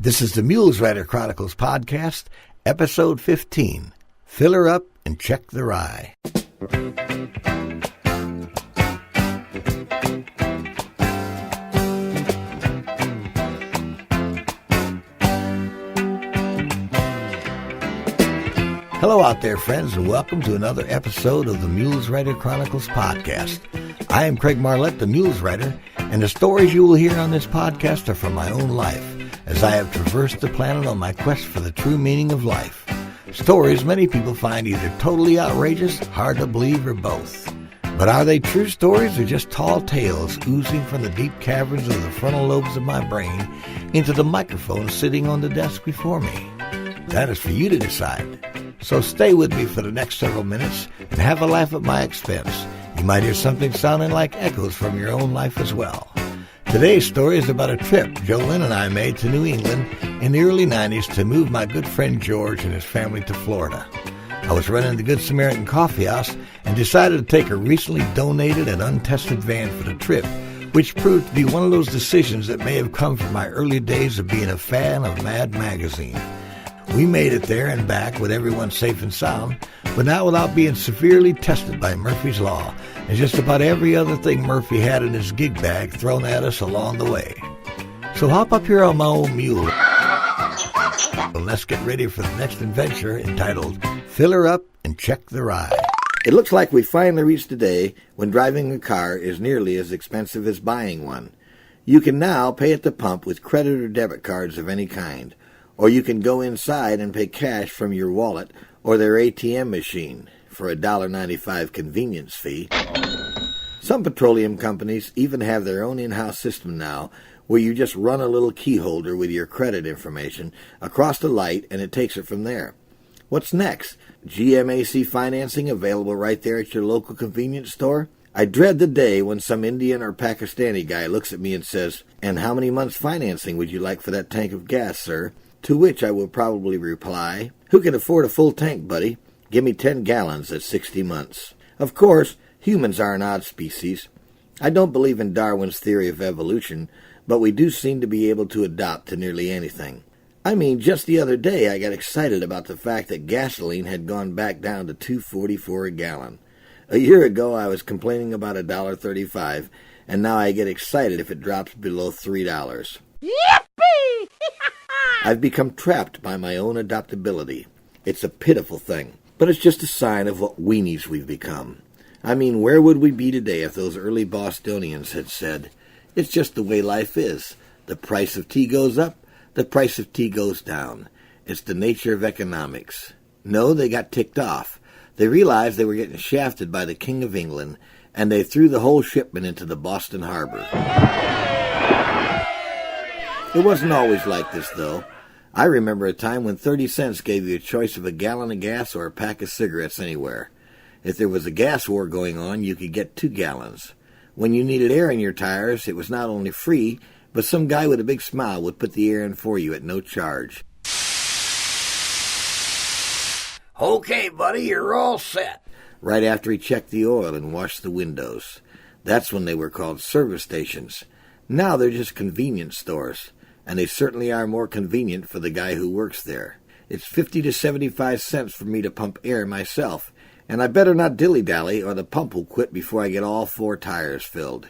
This is the Mules Rider Chronicles podcast, episode 15. Fill her up and check the rye. Hello out there, friends, and welcome to another episode of the Mules Rider Chronicles podcast. I am Craig Marlette, the Mules Rider, and the stories you will hear on this podcast are from my own life, as I have traversed the planet on my quest for the true meaning of life. Stories many people find either totally outrageous, hard to believe, or both. But are they true stories or just tall tales oozing from the deep caverns of the frontal lobes of my brain into the microphone sitting on the desk before me? That is for you to decide. So stay with me for the next several minutes and have a laugh at my expense. You might hear something sounding like echoes from your own life as well. Today's story is about a trip Jolyn and I made to New England in the early 90s to move my good friend George and his family to Florida. I was running the Good Samaritan Coffee House and decided to take a recently donated and untested van for the trip, which proved to be one of those decisions that may have come from my early days of being a fan of Mad Magazine. We made it there and back with everyone safe and sound, but not without being severely tested by Murphy's Law and just about every other thing Murphy had in his gig bag thrown at us along the way. So hop up here on my old mule and let's get ready for the next adventure entitled Fill Her Up and Check the Rye. It looks like we finally reached the day when driving a car is nearly as expensive as buying one. You can now pay at the pump with credit or debit cards of any kind. Or you can go inside and pay cash from your wallet or their ATM machine for a $1.95 convenience fee. Some petroleum companies even have their own in-house system now where you just run a little key holder with your credit information across the light and it takes it from there. What's next? GMAC financing available right there at your local convenience store? I dread the day when some Indian or Pakistani guy looks at me and says, "And how many months financing would you like for that tank of gas, sir?" To which I will probably reply, "Who can afford a full tank, buddy? Give me 10 gallons at 60 months. Of course, humans are an odd species. I don't believe in Darwin's theory of evolution, but we do seem to be able to adapt to nearly anything. I mean, just the other day I got excited about the fact that gasoline had gone back down to $2.44 a gallon. A year ago I was complaining about $1.35, and now I get excited if it drops below $3. Yippee! I've become trapped by my own adaptability. It's a pitiful thing, but it's just a sign of what weenies we've become. I mean, where would we be today if those early Bostonians had said, "It's just the way life is. The price of tea goes up, the price of tea goes down. It's the nature of economics." No, they got ticked off. They realized they were getting shafted by the King of England, and they threw the whole shipment into the Boston Harbor. It wasn't always like this, though. I remember a time when 30 cents gave you a choice of a gallon of gas or a pack of cigarettes anywhere. If there was a gas war going on, you could get 2 gallons. When you needed air in your tires, it was not only free, but some guy with a big smile would put the air in for you at no charge. "Okay, buddy, you're all set," right after he checked the oil and washed the windows. That's when they were called service stations. Now they're just convenience stores. And they certainly are more convenient for the guy who works there. It's 50 to 75 cents for me to pump air myself, and I better not dilly-dally or the pump will quit before I get all 4 tires filled.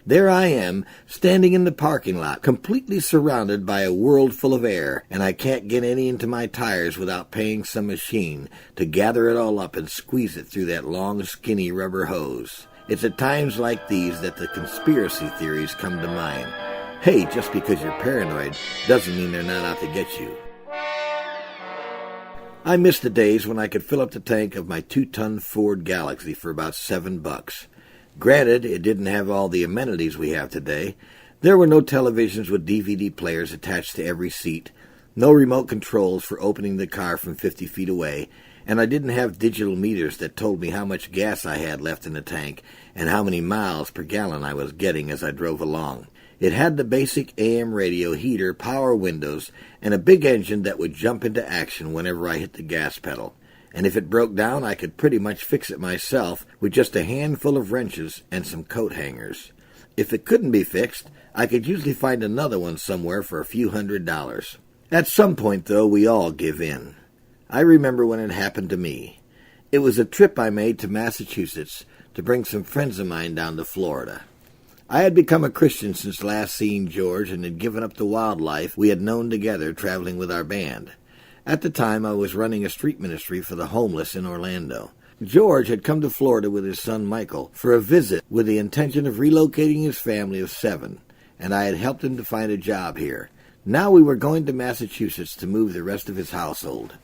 There I am, standing in the parking lot, completely surrounded by a world full of air, and I can't get any into my tires without paying some machine to gather it all up and squeeze it through that long, skinny rubber hose. It's at times like these that the conspiracy theories come to mind. Hey, just because you're paranoid doesn't mean they're not out to get you. I miss the days when I could fill up the tank of my 2-ton Ford Galaxy for about $7. Granted, it didn't have all the amenities we have today. There were no televisions with DVD players attached to every seat, no remote controls for opening the car from 50 feet away, and I didn't have digital meters that told me how much gas I had left in the tank and how many miles per gallon I was getting as I drove along. It had the basic AM radio, heater, power windows, and a big engine that would jump into action whenever I hit the gas pedal. And if it broke down, I could pretty much fix it myself with just a handful of wrenches and some coat hangers. If it couldn't be fixed, I could usually find another one somewhere for a few $100s. At some point, though, we all give in. I remember when it happened to me. It was a trip I made to Massachusetts to bring some friends of mine down to Florida. I had become a Christian since last seeing George and had given up the wildlife we had known together traveling with our band. At the time, I was running a street ministry for the homeless in Orlando. George had come to Florida with his son Michael for a visit with the intention of relocating his family of 7, and I had helped him to find a job here. Now we were going to Massachusetts to move the rest of his household.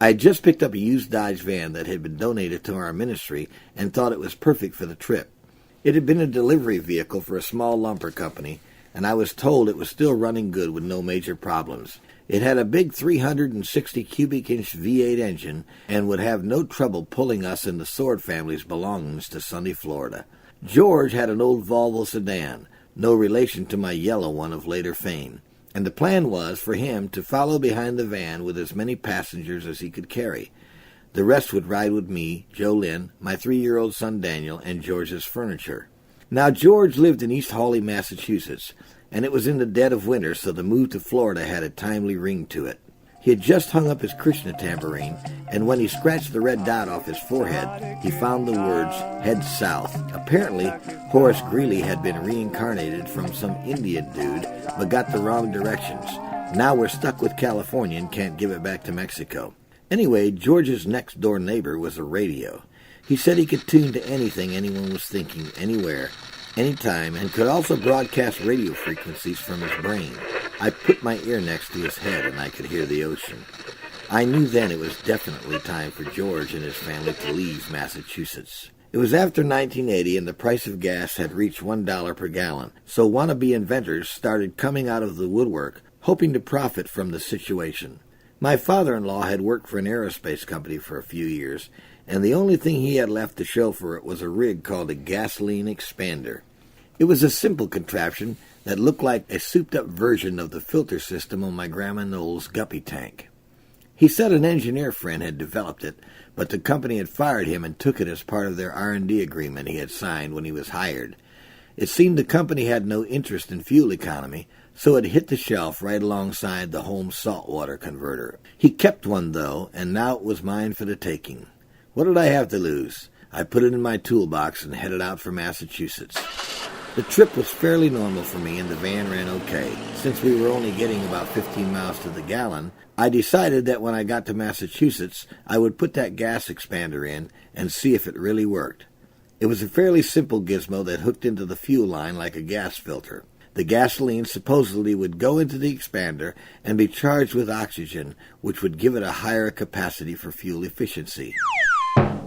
I had just picked up a used Dodge van that had been donated to our ministry and thought it was perfect for the trip. It had been a delivery vehicle for a small lumber company, and I was told it was still running good with no major problems. It had a big 360 cubic inch V8 engine and would have no trouble pulling us and the Sword family's belongings to sunny Florida. George had an old Volvo sedan, no relation to my yellow one of later fame, and the plan was for him to follow behind the van with as many passengers as he could carry. The rest would ride with me, Jolyn, my 3-year-old son Daniel, and George's furniture. Now, George lived in East Hawley, Massachusetts, and it was in the dead of winter, so the move to Florida had a timely ring to it. He had just hung up his Krishna tambourine, and when he scratched the red dot off his forehead, he found the words, "Head South." Apparently, Horace Greeley had been reincarnated from some Indian dude, but got the wrong directions. Now we're stuck with California and can't give it back to Mexico. Anyway, George's next-door neighbor was a radio. He said he could tune to anything anyone was thinking, anywhere, anytime, and could also broadcast radio frequencies from his brain. I put my ear next to his head and I could hear the ocean. I knew then it was definitely time for George and his family to leave Massachusetts. It was after 1980 and the price of gas had reached $1 per gallon, so wannabe inventors started coming out of the woodwork, hoping to profit from the situation. My father-in-law had worked for an aerospace company for a few years, and the only thing he had left to show for it was a rig called a gasoline expander. It was a simple contraption that looked like a souped-up version of the filter system on my Grandma Noel's guppy tank. He said an engineer friend had developed it, but the company had fired him and took it as part of their R&D agreement he had signed when he was hired. It seemed the company had no interest in fuel economy, so it hit the shelf right alongside the home saltwater converter. He kept one, though, and now it was mine for the taking. What did I have to lose? I put it in my toolbox and headed out for Massachusetts. The trip was fairly normal for me, and the van ran okay. Since we were only getting about 15 miles to the gallon, I decided that when I got to Massachusetts, I would put that gas expander in and see if it really worked. It was a fairly simple gizmo that hooked into the fuel line like a gas filter. The gasoline supposedly would go into the expander and be charged with oxygen, which would give it a higher capacity for fuel efficiency.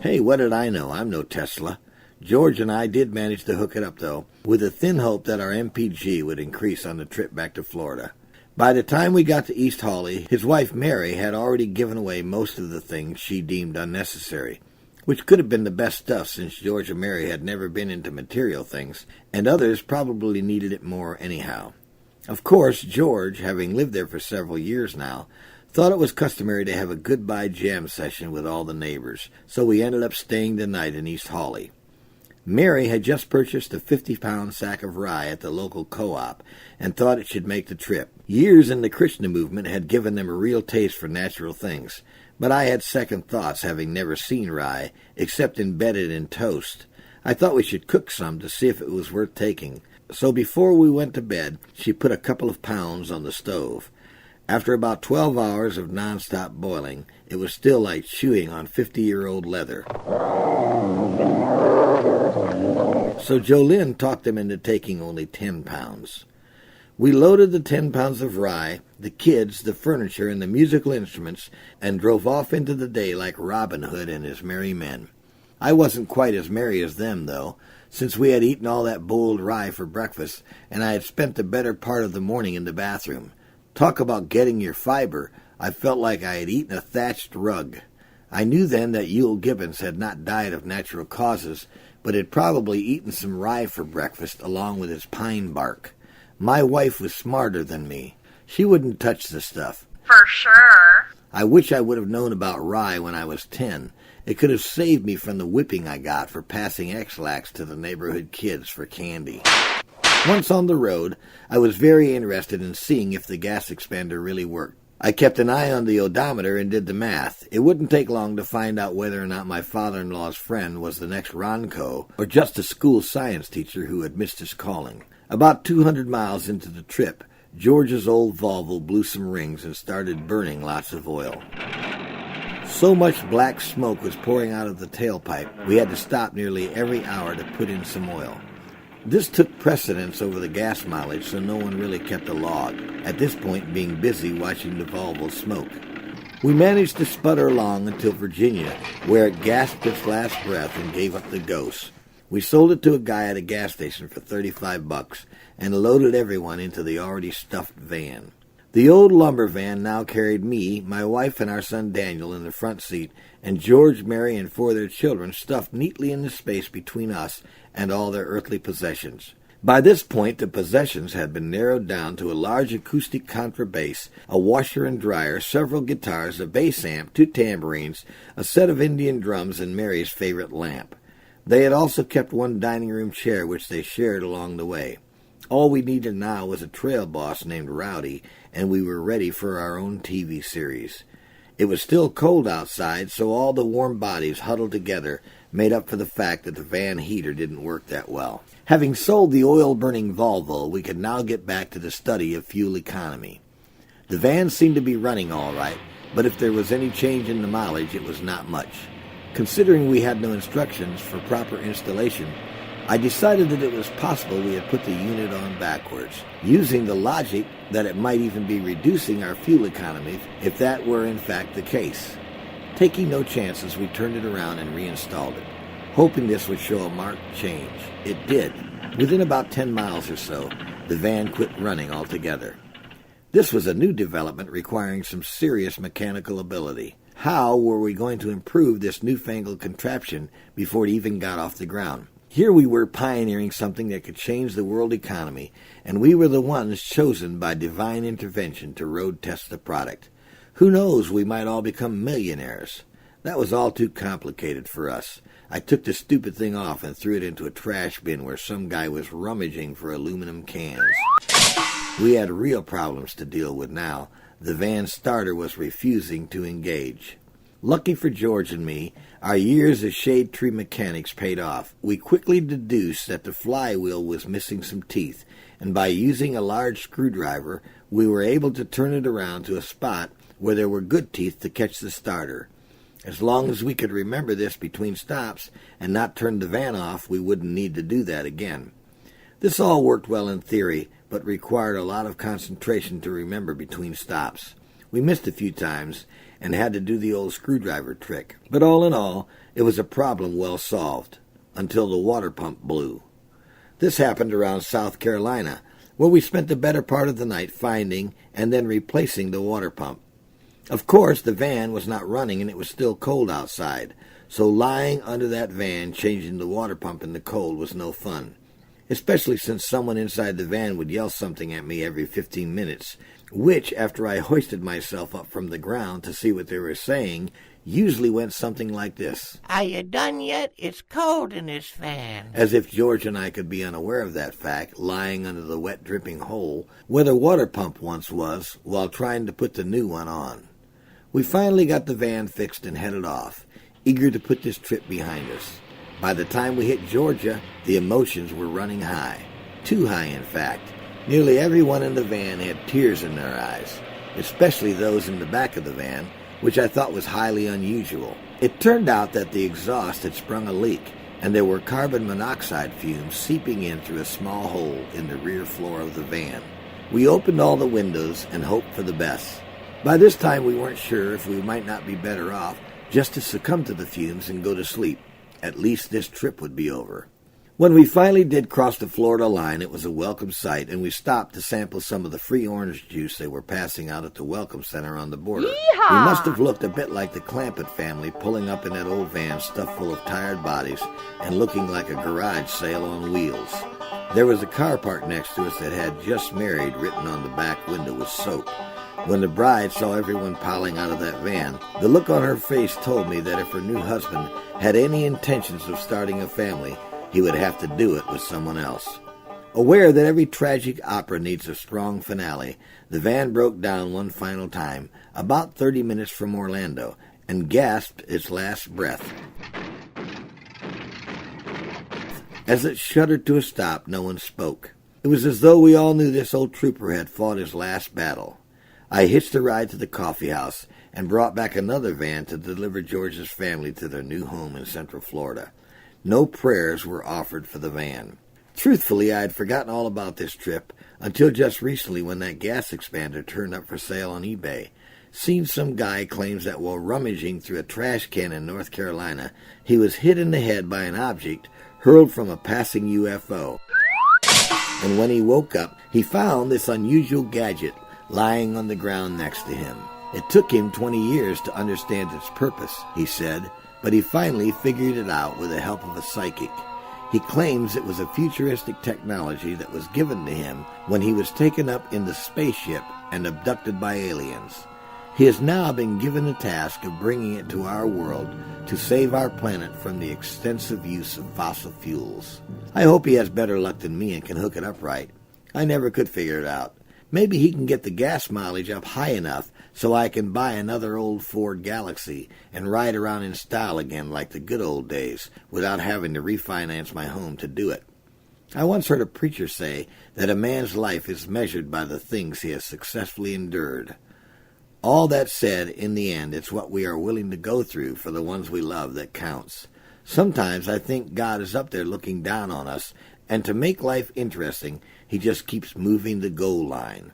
Hey, what did I know? I'm no Tesla. George and I did manage to hook it up, though, with a thin hope that our MPG would increase on the trip back to Florida. By the time we got to East Hawley, his wife Mary had already given away most of the things she deemed unnecessary, which could have been the best stuff since George and Mary had never been into material things, and others probably needed it more anyhow. Of course, George, having lived there for several years now, thought it was customary to have a goodbye jam session with all the neighbors, so we ended up staying the night in East Hawley. Mary had just purchased a 50-pound sack of rye at the local co-op and thought it should make the trip. Years in the Krishna movement had given them a real taste for natural things, but I had second thoughts, having never seen rye, except embedded in toast. I thought we should cook some to see if it was worth taking, so before we went to bed, she put a couple of pounds on the stove. After about 12 hours of non-stop boiling, it was still like chewing on 50-year-old leather. So Jolyn talked them into taking only 10 pounds. We loaded the 10 pounds of rye, the kids, the furniture, and the musical instruments, and drove off into the day like Robin Hood and his merry men. I wasn't quite as merry as them, though, since we had eaten all that boiled rye for breakfast, and I had spent the better part of the morning in the bathroom. Talk about getting your fiber. I felt like I had eaten a thatched rug. I knew then that Yule Gibbons had not died of natural causes, but had probably eaten some rye for breakfast along with his pine bark. My wife was smarter than me. She wouldn't touch the stuff. For sure. I wish I would have known about rye when I was 10. It could have saved me from the whipping I got for passing X-Lax to the neighborhood kids for candy. Once on the road, I was very interested in seeing if the gas expander really worked. I kept an eye on the odometer and did the math. It wouldn't take long to find out whether or not my father-in-law's friend was the next Ronco or just a school science teacher who had missed his calling. About 200 miles into the trip, George's old Volvo blew some rings and started burning lots of oil. So much black smoke was pouring out of the tailpipe, we had to stop nearly every hour to put in some oil. This took precedence over the gas mileage, so no one really kept a log, at this point being busy watching the Volvo smoke. We managed to sputter along until Virginia, where it gasped its last breath and gave up the ghost. We sold it to a guy at a gas station for $35 and loaded everyone into the already stuffed van. The old lumber van now carried me, my wife, and our son Daniel in the front seat, and George, Mary, and 4 of their children stuffed neatly in the space between us and all their earthly possessions. By this point, the possessions had been narrowed down to a large acoustic contrabass, a washer and dryer, several guitars, a bass amp, 2 tambourines, a set of Indian drums, and Mary's favorite lamp. They had also kept 1 dining room chair, which they shared along the way. All we needed now was a trail boss named Rowdy, and we were ready for our own TV series. It was still cold outside, so all the warm bodies huddled together made up for the fact that the van heater didn't work that well. Having sold the oil-burning Volvo, we could now get back to the study of fuel economy. The van seemed to be running all right, but if there was any change in the mileage, it was not much. Considering we had no instructions for proper installation, I decided that it was possible we had put the unit on backwards, using the logic that it might even be reducing our fuel economy if that were in fact the case. Taking no chances, we turned it around and reinstalled it, hoping this would show a marked change. It did. Within about 10 miles or so, the van quit running altogether. This was a new development requiring some serious mechanical ability. How were we going to improve this newfangled contraption before it even got off the ground? Here we were pioneering something that could change the world economy, and we were the ones chosen by divine intervention to road test the product. Who knows, we might all become millionaires. That was all too complicated for us. I took the stupid thing off and threw it into a trash bin where some guy was rummaging for aluminum cans. We had real problems to deal with now. The van starter was refusing to engage. Lucky for George and me, our years as shade tree mechanics paid off. We quickly deduced that the flywheel was missing some teeth, and by using a large screwdriver, we were able to turn it around to a spot where there were good teeth to catch the starter. As long as we could remember this between stops and not turn the van off, we wouldn't need to do that again. This all worked well in theory, but required a lot of concentration to remember between stops. We missed a few times and had to do the old screwdriver trick. But all in all, it was a problem well solved, until the water pump blew. This happened around South Carolina, where we spent the better part of the night finding and then replacing the water pump. Of course, the van was not running and it was still cold outside, so lying under that van changing the water pump in the cold was no fun, especially since someone inside the van would yell something at me every 15 minutes, which, after I hoisted myself up from the ground to see what they were saying, usually went something like this. Are you done yet? It's cold in this van. As if George and I could be unaware of that fact, lying under the wet dripping hole where the water pump once was, while trying to put the new one on. We finally got the van fixed and headed off, eager to put this trip behind us. By the time we hit Georgia, the emotions were running high. Too high, in fact. Nearly everyone in the van had tears in their eyes, especially those in the back of the van, which I thought was highly unusual. It turned out that the exhaust had sprung a leak, and there were carbon monoxide fumes seeping in through a small hole in the rear floor of the van. We opened all the windows and hoped for the best. By this time we weren't sure if we might not be better off just to succumb to the fumes and go to sleep. At least this trip would be over. When we finally did cross the Florida line, it was a welcome sight, and we stopped to sample some of the free orange juice they were passing out at the Welcome Center on the border. Yeehaw! We must have looked a bit like the Clampett family pulling up in that old van stuffed full of tired bodies and looking like a garage sale on wheels. There was a car parked next to us that had "Just Married" written on the back window with soap. When the bride saw everyone piling out of that van, the look on her face told me that if her new husband had any intentions of starting a family, he would have to do it with someone else. Aware that every tragic opera needs a strong finale, the van broke down one final time, about 30 minutes from Orlando, and gasped its last breath. As it shuddered to a stop, no one spoke. It was as though we all knew this old trooper had fought his last battle. I hitched a ride to the coffee house and brought back another van to deliver George's family to their new home in Central Florida. No prayers were offered for the van. Truthfully, I had forgotten all about this trip until just recently when that gas expander turned up for sale on eBay. Seen some guy claims that while rummaging through a trash can in North Carolina, he was hit in the head by an object hurled from a passing UFO. And when he woke up, he found this unusual gadget lying on the ground next to him. It took him 20 years to understand its purpose, he said, but he finally figured it out with the help of a psychic. He claims it was a futuristic technology that was given to him when he was taken up in the spaceship and abducted by aliens. He has now been given the task of bringing it to our world to save our planet from the extensive use of fossil fuels. I hope he has better luck than me and can hook it up right. I never could figure it out. Maybe he can get the gas mileage up high enough so I can buy another old Ford Galaxy and ride around in style again like the good old days without having to refinance my home to do it. I once heard a preacher say that a man's life is measured by the things he has successfully endured. All that said, in the end, it's what we are willing to go through for the ones we love that counts. Sometimes I think God is up there looking down on us, and to make life interesting, he just keeps moving the goal line.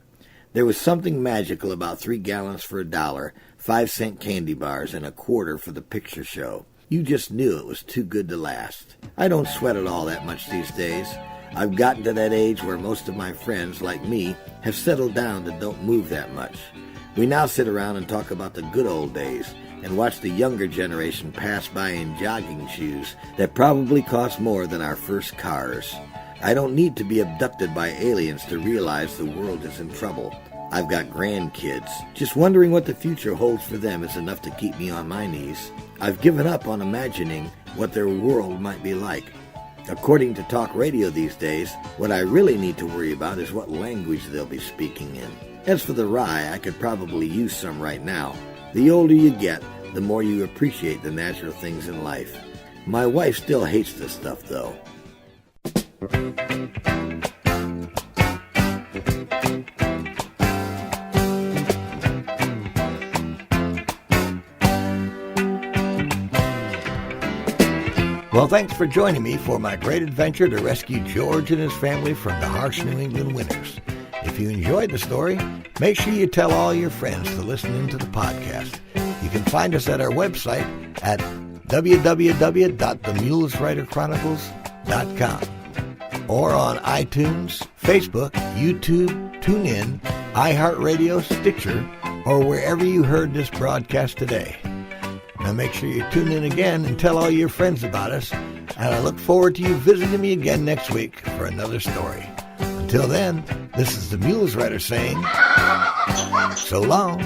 There was something magical about 3 gallons for $1, 5-cent candy bars, and $0.25 for the picture show. You just knew it was too good to last. I don't sweat it all that much these days. I've gotten to that age where most of my friends, like me, have settled down and don't move that much. We now sit around and talk about the good old days and watch the younger generation pass by in jogging shoes that probably cost more than our first cars. I don't need to be abducted by aliens to realize the world is in trouble. I've got grandkids. Just wondering what the future holds for them is enough to keep me on my knees. I've given up on imagining what their world might be like. According to talk radio these days, what I really need to worry about is what language they'll be speaking in. As for the rye, I could probably use some right now. The older you get, the more you appreciate the natural things in life. My wife still hates this stuff, though. Well, thanks for joining me for my great adventure to rescue George and his family from the harsh New England winters. If you enjoyed the story, make sure you tell all your friends to listen into the podcast. You can find us at our website at www.themuleswriterchronicles.com or on iTunes, Facebook, YouTube, TuneIn, iHeartRadio, Stitcher, or wherever you heard this broadcast today. Now make sure you tune in again and tell all your friends about us, and I look forward to you visiting me again next week for another story. Until then, this is the Mules Writer saying, so long.